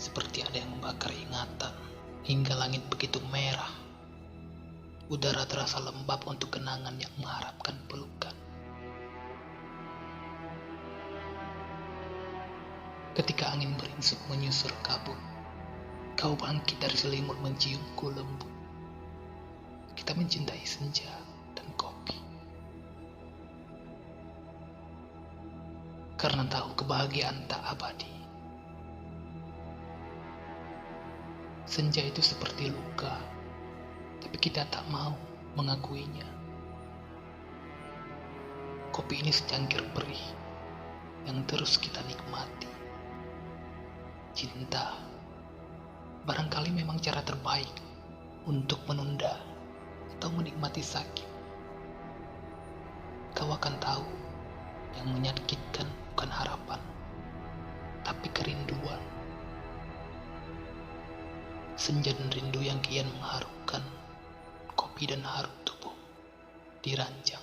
seperti ada yang membakar ingatan, hingga langit begitu merah. Udara terasa lembab untuk kenangan yang mengharapkan pelukan. Ketika angin beringsut menyusur kabut, kau bangkit dari selimut menciumku lembut. Kita mencintai senja dan kopi. Karena tahu kebahagiaan tak abadi. Senja itu seperti luka, tapi kita tak mau mengakuinya. Kopi ini secangkir perih yang terus kita nikmati. Cinta barangkali memang cara terbaik untuk menunda atau menikmati sakit. Kau akan tahu yang menyakitkan bukan harapan, tapi kerinduan. Senja dan rindu yang kian mengharukan, kopi dan harum tubuh diranjang.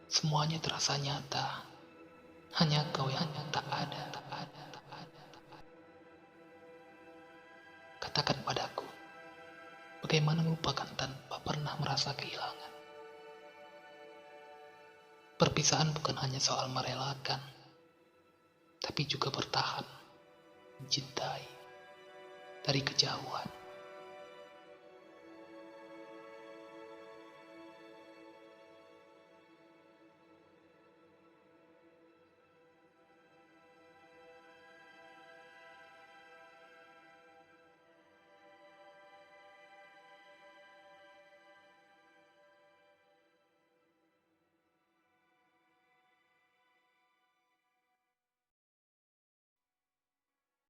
Semuanya terasa nyata, hanya kau yang tak ada. Katakan padaku, bagaimana melupakan tanpa pernah merasa kehilangan? Perpisahan bukan hanya soal merelakan, tapi juga bertahan, mencintai dari kejauhan.